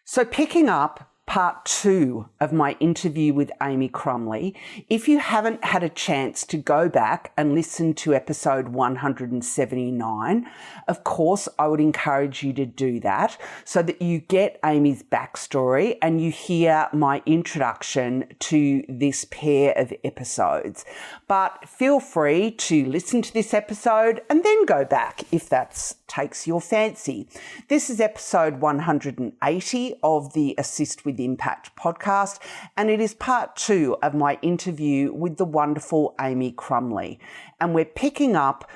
So picking up part 2 of my interview with Amy Crumley, if you haven't had a chance to go back and listen to episode 179, of course, I would encourage you to do that so that you get Amy's backstory and you hear my introduction to this pair of episodes. But feel free to listen to this episode and then go back if that takes your fancy. This is episode 180 of the Assist with Impact podcast, and it is part 2 of my interview with the wonderful Amy Crumley. And we're picking up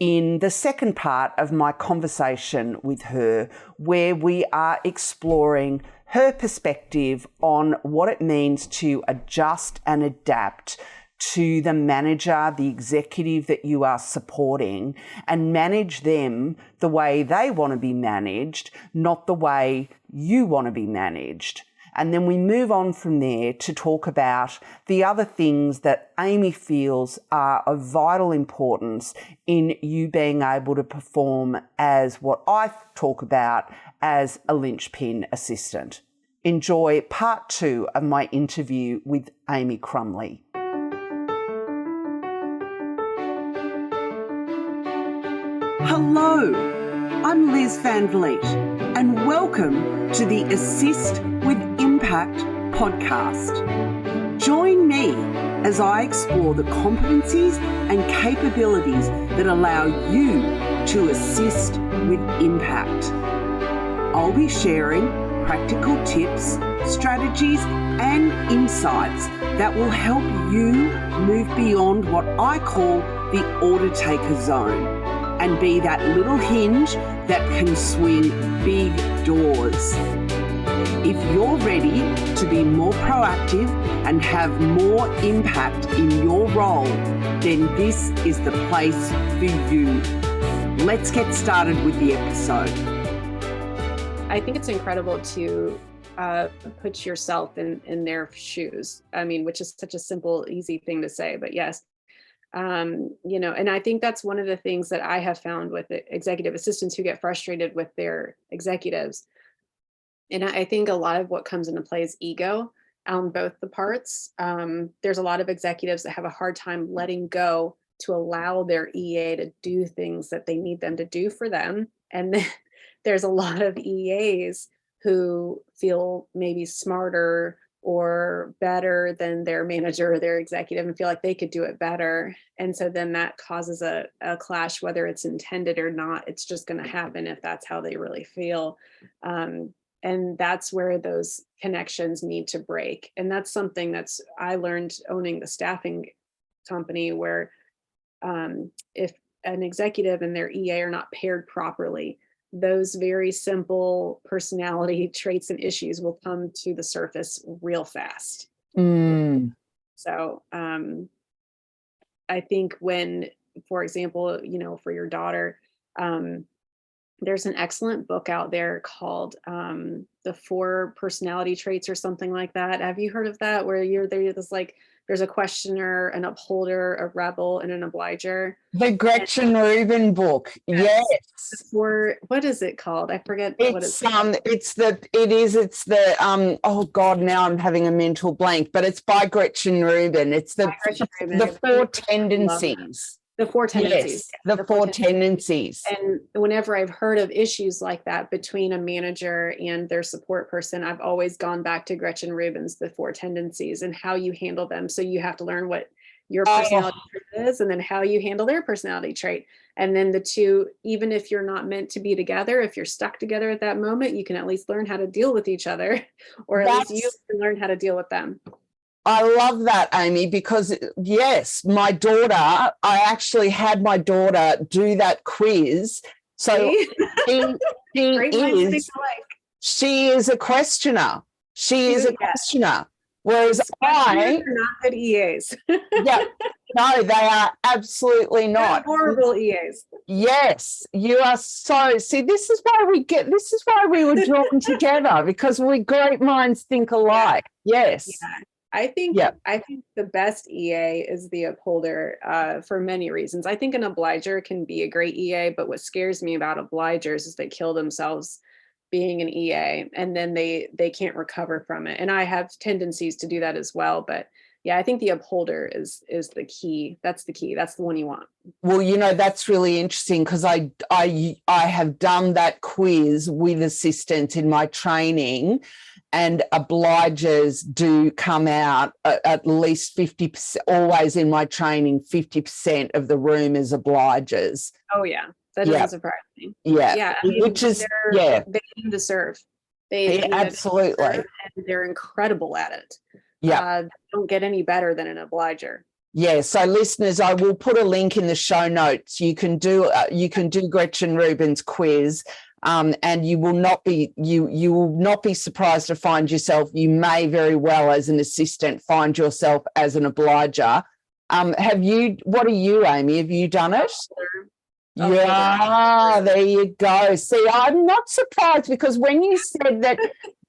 in the second part of my conversation with her, where we are exploring her perspective on what it means to adjust and adapt to the manager, the executive that you are supporting, and manage them the way they want to be managed, not the way you want to be managed. And then we move on from there to talk about the other things that Amy feels are of vital importance in you being able to perform as what I talk about as a linchpin assistant. Enjoy part 2 of my interview with Amy Crumley. Hello, I'm Liz Van Vliet, and welcome to the Assist with Impact podcast. Join me as I explore the competencies and capabilities that allow you to assist with impact. I'll be sharing practical tips, strategies, and insights that will help you move beyond what I call the order taker zone and be that little hinge that can swing big doors. If you're ready to be more proactive and have more impact in your role, then this is the place for you. Let's get started with the episode. I think it's incredible to put yourself in their shoes. I mean, which is such a simple, easy thing to say, but yes. And I think that's one of the things that I have found with executive assistants who get frustrated with their executives. And I think a lot of what comes into play is ego on both the parts. There's a lot of executives that have a hard time letting go to allow their EA to do things that they need them to do for them. And then there's a lot of EAs who feel maybe smarter or better than their manager or their executive and feel like they could do it better. And so then that causes a clash, whether it's intended or not. It's just going to happen if that's how they really feel. And that's where those connections need to break. And that's something I learned owning the staffing company, where if an executive and their EA are not paired properly, those very simple personality traits and issues will come to the surface real fast. So I think when, for example, for your daughter, there's an excellent book out there called The 4 Personality Traits or something like that. Have you heard of that? Where there's a questioner, an upholder, a rebel, and an obliger. The Gretchen Rubin book. Yes. What is it called? I forget what it's called. It's the oh God, now I'm having a mental blank, but it's by Gretchen Rubin. It's the 4 tendencies. The 4 tendencies. Yes, the 4 tendencies. And whenever I've heard of issues like that between a manager and their support person, I've always gone back to Gretchen Rubin's The 4 Tendencies and how you handle them. So you have to learn what your personality trait is and then how you handle their personality trait. And then the two, even if you're not meant to be together, if you're stuck together at that moment, you can at least learn how to deal with each other, or at least you can learn how to deal with them. I love that, Amy, because yes, my daughter, I actually had my daughter do that quiz. So she is a questioner. She is a questioner. Whereas are not good EAs. Yeah, no, they are absolutely not. They're horrible EAs. Yes, you are so. See, this is why we were drawn together, because great minds think alike. Yes. Yeah. I think the best EA is the upholder for many reasons. I think an obliger can be a great EA, but what scares me about obligers is they kill themselves being an EA, and then they can't recover from it. And I have tendencies to do that as well. But yeah, I think the upholder is the key. That's the key. That's the one you want. Well, you know, that's really interesting because I have done that quiz with assistants in my training, and obligers do come out at least 50%, always in my training, 50% of the room is obligers. Oh yeah. That doesn't surprise me. Yeah. Yeah. I mean, which is, they aim to serve. Yeah, absolutely. And they're incredible at it. Yeah. They don't get any better than an obliger. Yeah. So listeners, I will put a link in the show notes. You can do Gretchen Rubin's quiz. And you will not be surprised to find yourself, you may very well as an assistant find yourself as an obliger. What are you, Amy? Have you done it? Yeah, there you go. See, I'm not surprised because when you said that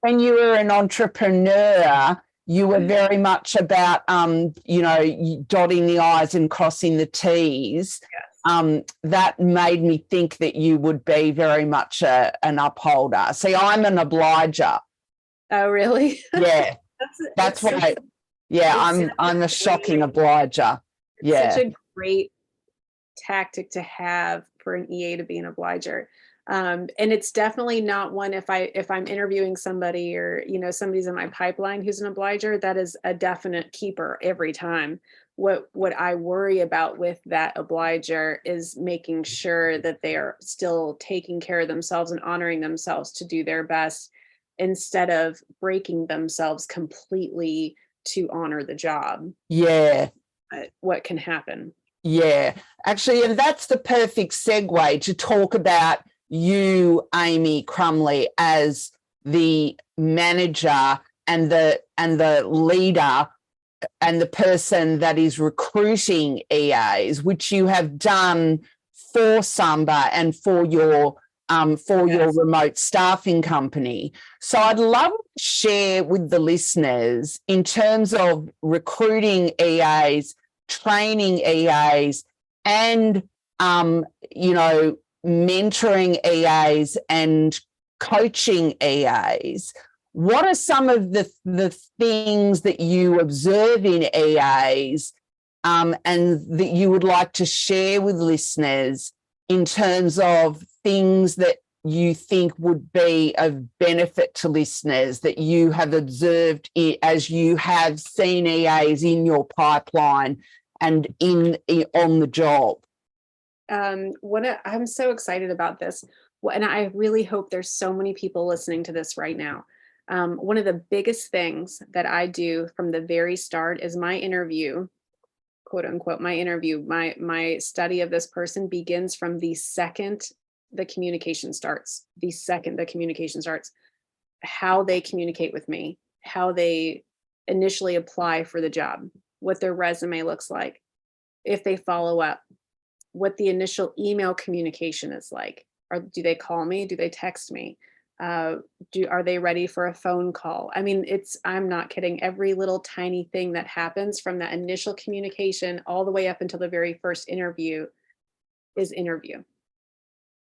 when you were an entrepreneur, you were very much about, dotting the I's and crossing the T's. Yes. That made me think that you would be very much an upholder. See, I'm an obliger. Oh, really? Yeah, that's why. Yeah, I'm a shocking obliger. Yeah, such a great tactic to have for an EA to be an obliger. And it's definitely not one, if I'm interviewing somebody or, somebody's in my pipeline who's an obliger, that is a definite keeper every time. What I worry about with that obliger is making sure that they are still taking care of themselves and honoring themselves to do their best instead of breaking themselves completely to honor the job. Yeah. What can happen? Yeah, actually, and that's the perfect segue to talk about you, Amy Crumley, as the manager and the leader and the person that is recruiting EAs, which you have done for Samba and for your remote staffing company. So I'd love to share with the listeners in terms of recruiting EAs, training EAs, and mentoring EAs and coaching EAs. What are some of the things that you observe in EAs and that you would like to share with listeners in terms of things that you think would be of benefit to listeners that you have observed as you have seen EAs in your pipeline and on the job? I'm so excited about this, and I really hope there's so many people listening to this right now. One of the biggest things that I do from the very start is my interview, quote unquote, my study of this person begins from the second the communication starts. How they communicate with me, how they initially apply for the job, what their resume looks like, if they follow up, what the initial email communication is like. Do they call me? Do they text me? Are they ready for a phone call? I mean, I'm not kidding. Every little tiny thing that happens from that initial communication all the way up until the very first interview is interview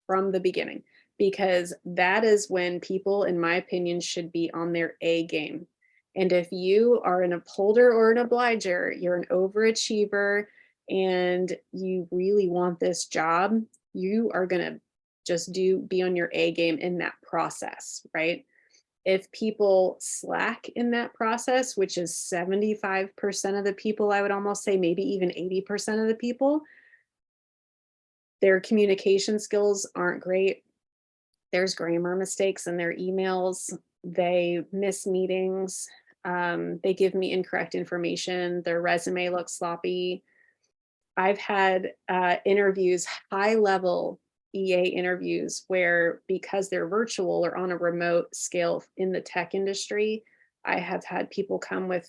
from the beginning, because that is when people, in my opinion, should be on their A game. And if you are an upholder or an obliger, you're an overachiever and you really want this job, you are going to just be on your A game in that process, right? If people slack in that process, which is 75% of the people, I would almost say maybe even 80% of the people, their communication skills aren't great. There's grammar mistakes in their emails. They miss meetings. They give me incorrect information. Their resume looks sloppy. I've had interviews, high-level EA interviews, where because they're virtual or on a remote scale in the tech industry, I have had people come with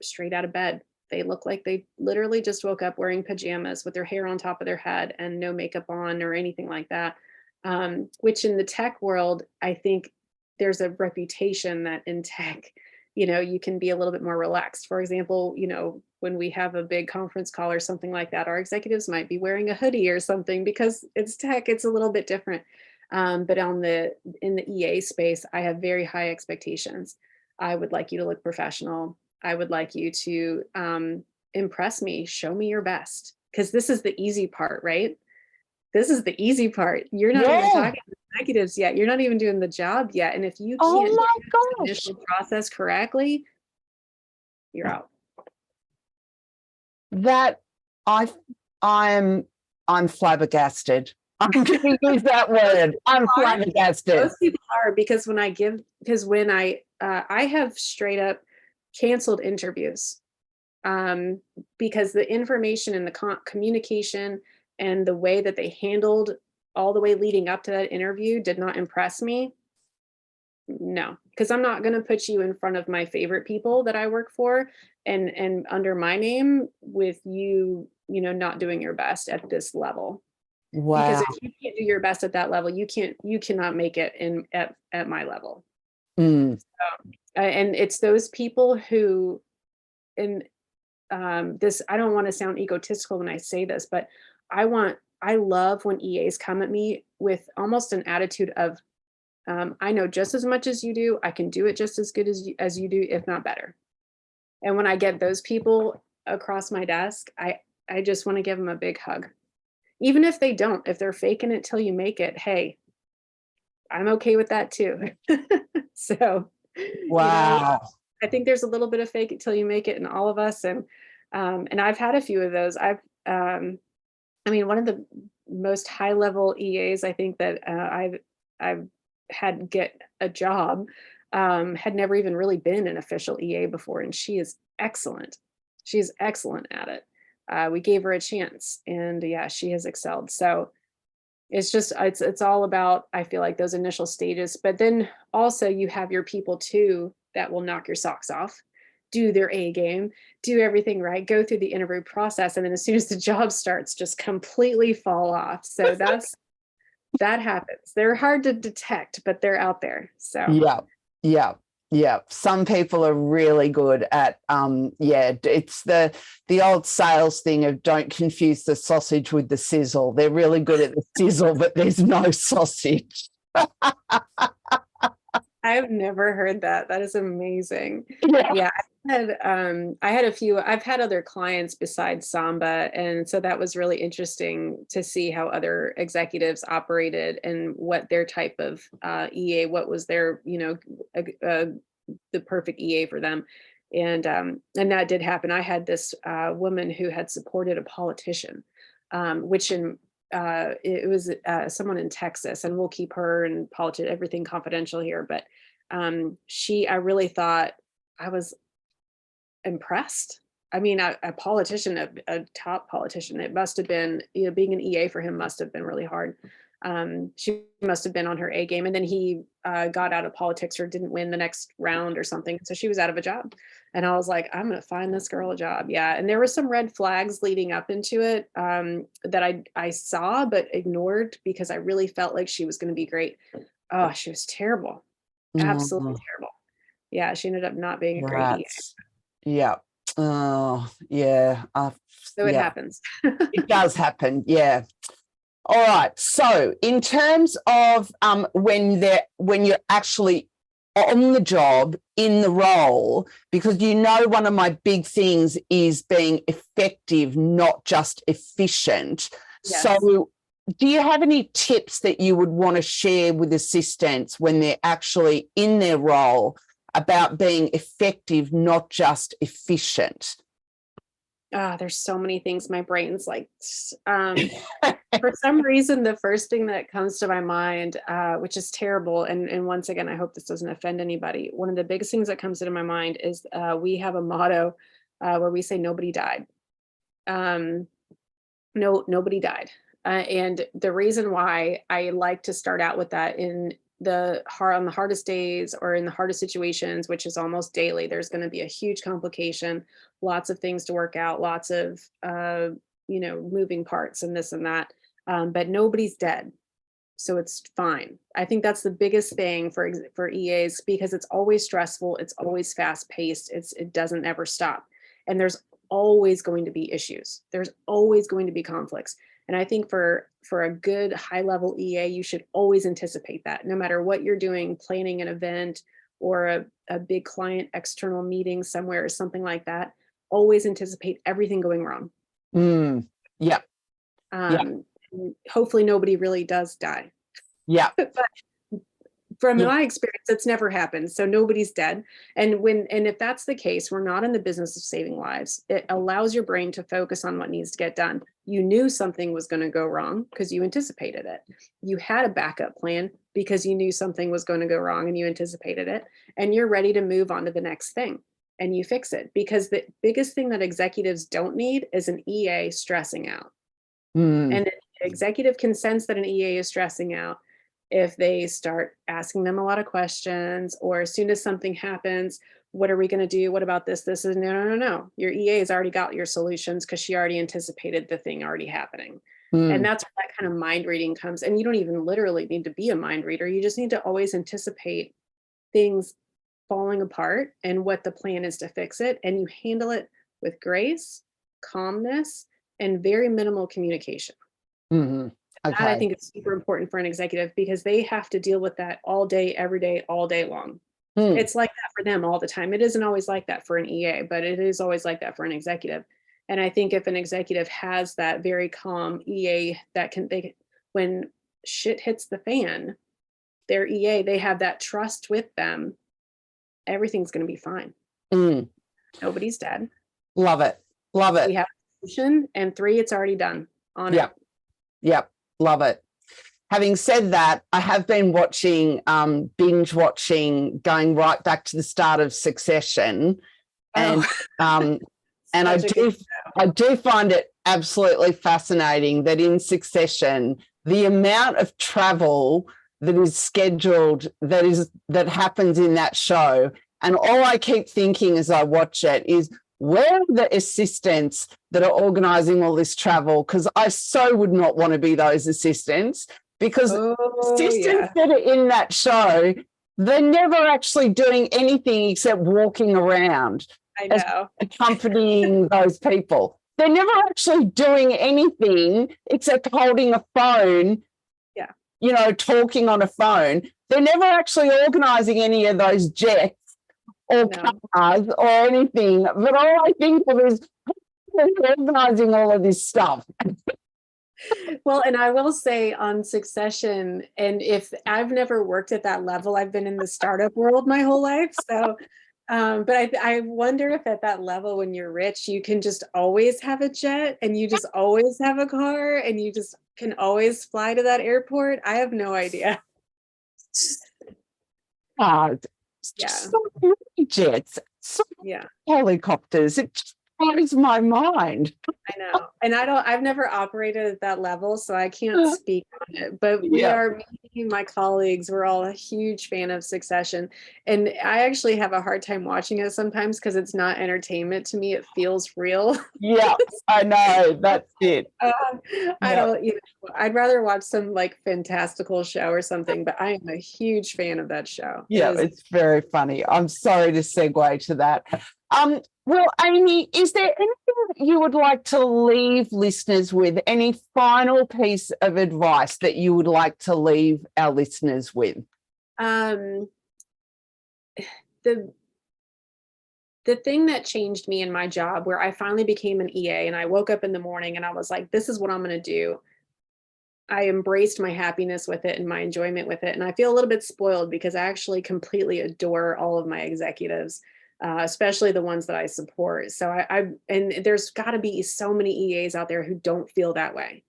straight out of bed. They look like they literally just woke up wearing pajamas with their hair on top of their head and no makeup on or anything like that. Which in the tech world, I think there's a reputation that in tech, you can be a little bit more relaxed. For example, when we have a big conference call or something like that, our executives might be wearing a hoodie or something because it's tech, it's a little bit different. But in the EA space, I have very high expectations. I would like you to look professional. I would like you to impress me, show me your best. Because this is the easy part, right? This is the easy part. You're not even Yeah. talking to executives yet. You're not even doing the job yet. And if you Oh can't do my this gosh. initial process correctly, you're out. That I I'm flabbergasted. I'm going to use that word. I'm flabbergasted. Most people are, because when I have straight up canceled interviews, because the information and the communication and the way that they handled all the way leading up to that interview did not impress me. No, because I'm not going to put you in front of my favorite people that I work for and under my name with you, not doing your best at this level. Because Wow. if you can't do your best at that level, you cannot make it at my level. Mm. And it's those people who, and this, I don't want to sound egotistical when I say this, but I love when EAs come at me with almost an attitude of, I know just as much as you do. I can do it just as good as you do, if not better. And when I get those people across my desk, I just want to give them a big hug. Even if they don't, if they're faking it till you make it, hey, I'm okay with that too. So, Wow. I think there's a little bit of fake it till you make it in all of us. And I've had a few of those. I mean, one of the most high level EAs I think that I've had get a job, had never even really been an official EA before, and she is excellent. She's excellent at it. We gave her a chance, and yeah, she has excelled. So it's all about, I feel like, those initial stages. But then also you have your people too that will knock your socks off, do their A game, do everything right, go through the interview process, and then as soon as the job starts, just completely fall off. So that happens. They're hard to detect, but they're out there. So Yeah. Yeah. Yeah. Some people are really good at it's the old sales thing of don't confuse the sausage with the sizzle. They're really good at the sizzle, but there's no sausage. I've never heard that. That is amazing. Yeah. Yeah, I've had other clients besides Samba, and so that was really interesting to see how other executives operated and what their type of EA, what was their, the perfect EA for them. And that did happen. I had this woman who had supported a politician, which it was someone in Texas, and we'll keep her and politics everything confidential here. But I really thought, I was impressed. I mean, a politician, a top politician, it must have been, being an EA for him must have been really hard. She must have been on her A game, and then he got out of politics or didn't win the next round or something. So she was out of a job. And I was like, I'm going to find this girl a job. Yeah. And there were some red flags leading up into it that I saw, but ignored because I really felt like she was going to be great. Oh, she was terrible. Absolutely terrible. Yeah. She ended up not being a great EA. Yeah. Oh, yeah. So it happens. It does happen. Yeah. All right. So in terms of when you're actually on the job, in the role, because one of my big things is being effective, not just efficient. Yes. So do you have any tips that you would want to share with assistants when they're actually in their role about being effective, not just efficient? There's so many things. My brain's like, for some reason, the first thing that comes to my mind, which is terrible, and once again, I hope this doesn't offend anybody. One of the biggest things that comes into my mind is we have a motto where we say nobody died. No, nobody died. And the reason why I like to start out with that on the hardest days or in the hardest situations, which is almost daily, there's going to be a huge complication, lots of things to work out, lots of moving parts and this and that. But nobody's dead, so it's fine. I think that's the biggest thing for EAs, because it's always stressful, it's always fast paced, it doesn't ever stop, and there's always going to be issues. There's always going to be conflicts. And I think for a good high level EA, you should always anticipate that no matter what you're doing, planning an event or a big client external meeting somewhere or something like that, always anticipate everything going wrong. Yeah. Yeah. Hopefully nobody really does die. Yeah. But from Yeah. my experience, it's never happened. So nobody's dead. And if that's the case, we're not in the business of saving lives. It allows your brain to focus on what needs to get done. You knew something was going to go wrong because you anticipated it. You had a backup plan because you knew something was going to go wrong and you anticipated it. And you're ready to move on to the next thing and you fix it. Because the biggest thing that executives don't need is an EA stressing out. And an executive can sense that an EA is stressing out if they start asking them a lot of questions, or as soon as something happens, what are we going to do? What about this? This is no. Your EA has already got your solutions because she already anticipated the thing already happening. And that's where that kind of mind reading comes. And you don't even literally need to be a mind reader. You just need to always anticipate things falling apart and what the plan is to fix it. And you handle it with grace, calmness, and very minimal communication. Okay. That I think is super important for an executive because they have to deal with that all day, every day, all day long. It's like that for them all the time. It isn't always like that for an EA, but it is always like that for an executive. And I think if an executive has that very calm EA that when shit hits the fan, their EA, they have that trust with them, everything's going to be fine. Nobody's dead. Love it. Love it. We have a solution, and 3, it's already done on it. Yep. Love it. Having said that, I have been watching, binge watching, going right back to the start of Succession, and I do find it absolutely fascinating that in Succession, the amount of travel that is scheduled, that happens in that show, and all I keep thinking as I watch it is, where are the assistants that are organising all this travel? Because I so would not want to be those assistants, because assistants that are in that show, they're never actually doing anything except walking around. I know. Accompanying those people. They're never actually doing anything except holding a phone, talking on a phone. They're never actually organising any of those jets or cars or anything. But all I think of is organising all of this stuff. Well, and I will say on Succession, and if I've never worked at that level, I've been in the startup world my whole life. So, but I wonder if at that level, when you're rich, you can just always have a jet and you just always have a car and you just can always fly to that airport. I have no idea. So many jets, so many helicopters. It just blows my mind. I know. And I've never operated at that level, so I can't speak on it. But we are, me, my colleagues, we're all a huge fan of Succession. And I actually have a hard time watching it sometimes because it's not entertainment to me. It feels real. Yeah, I know. That's it. I don't, I'd rather watch some like fantastical show or something, but I am a huge fan of that show. It's very funny. I'm sorry to segue to that. Well, Amy, is there anything that you would like to leave listeners with? Any final piece of advice that you would like to leave our listeners with? The thing that changed me in my job, where I finally became an EA and I woke up in the morning and I was like, this is what I'm going to do. I embraced my happiness with it and my enjoyment with it. And I feel a little bit spoiled because I actually completely adore all of my executives. Especially the ones that I support. So and there's got to be so many EAs out there who don't feel that way.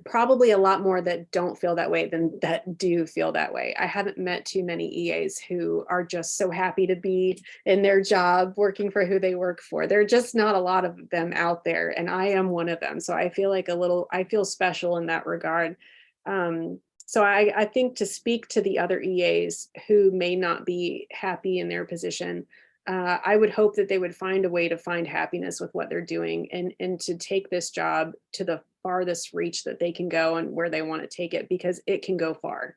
Probably a lot more that don't feel that way than that do feel that way. I haven't met too many EAs who are just so happy to be in their job, working for who they work for. There are just not a lot of them out there. And I am one of them. So I feel like I feel special in that regard. So I think to speak to the other EAs who may not be happy in their position, I would hope that they would find a way to find happiness with what they're doing and to take this job to the farthest reach that they can go and where they want to take it, because it can go far.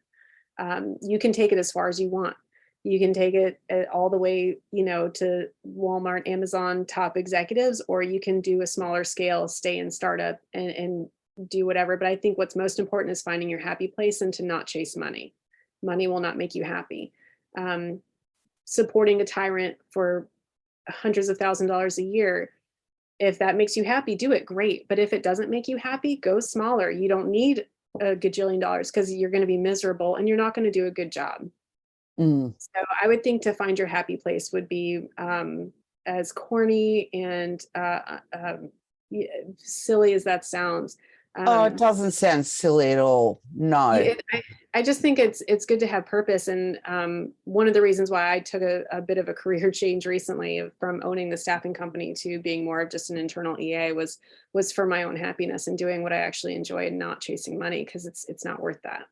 You can take it as far as you want. You can take it all the way, to Walmart, Amazon top executives, or you can do a smaller scale, stay in startup and do whatever. But I think what's most important is finding your happy place and to not chase money. Money will not make you happy. Supporting a tyrant for hundreds of $1,000s a year, if that makes you happy, do it, great. But if it doesn't make you happy, go smaller. You don't need a gajillion dollars because you're going to be miserable and you're not going to do a good job. So I would think to find your happy place would be as corny and silly as that sounds. It doesn't sound silly at all. No. I just think it's good to have purpose. And one of the reasons why I took a bit of a career change recently from owning the staffing company to being more of just an internal EA was for my own happiness and doing what I actually enjoy and not chasing money, because it's not worth that.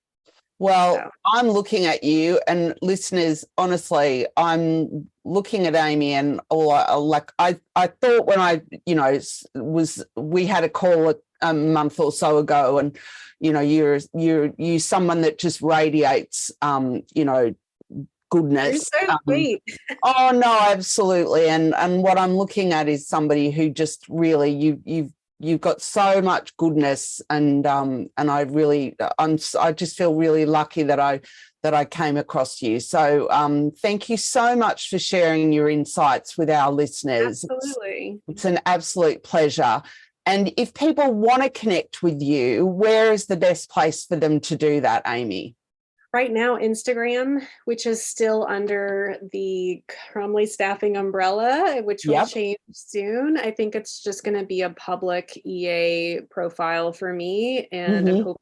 Well, So. I'm looking at you, and listeners, honestly, I'm looking at Amy, and I thought when we had a call a month or so ago, and you're someone that just radiates goodness. You're so sweet. Oh no, absolutely. And what I'm looking at is somebody who just really you've got so much goodness, and I just feel really lucky that I came across you. So thank you so much for sharing your insights with our listeners. Absolutely. It's an absolute pleasure. And if people want to connect with you, where is the best place for them to do that, Amy? Right now, Instagram, which is still under the Crumley staffing umbrella, which will change soon. I think it's just going to be a public EA profile for me. And I'm hoping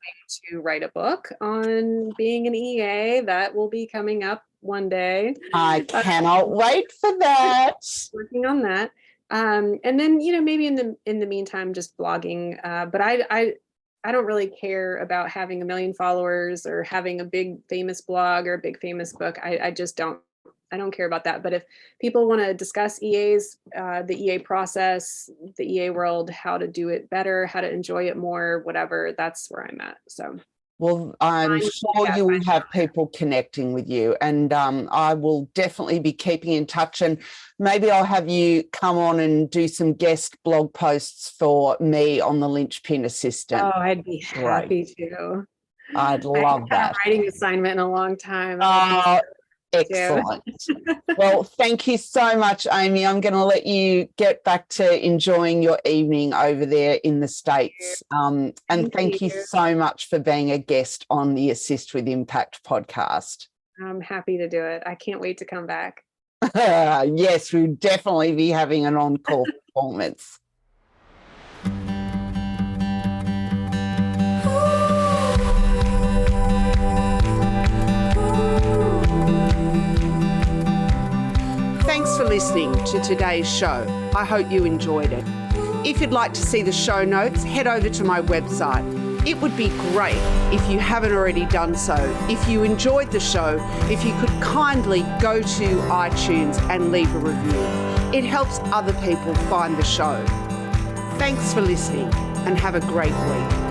to write a book on being an EA. That will be coming up one day. I cannot wait for that. Working on that. And then, maybe in the meantime, just blogging. But I don't really care about having 1 million followers or having a big famous blog or a big famous book. I just don't. I don't care about that. But if people want to discuss EAs, the EA process, the EA world, how to do it better, how to enjoy it more, whatever, that's where I'm at. So. Well, I'm sure you will have people connecting with you, and I will definitely be keeping in touch, and maybe I'll have you come on and do some guest blog posts for me on the Linchpin Assistant. Oh, I'd be happy to. I'd love that. A writing assignment in a long time. Oh, excellent. Well, thank you so much, Amy. I'm going to let you get back to enjoying your evening over there in the States. And thank you so much for being a guest on the Assist with Impact podcast. I'm happy to do it. I can't wait to come back. Yes, we'll definitely be having an encore performance. Thanks for listening to today's show. I hope you enjoyed it. If you'd like to see the show notes, head over to my website. It would be great if you haven't already done so. If you enjoyed the show, if you could kindly go to iTunes and leave a review. It helps other people find the show. Thanks for listening, and have a great week.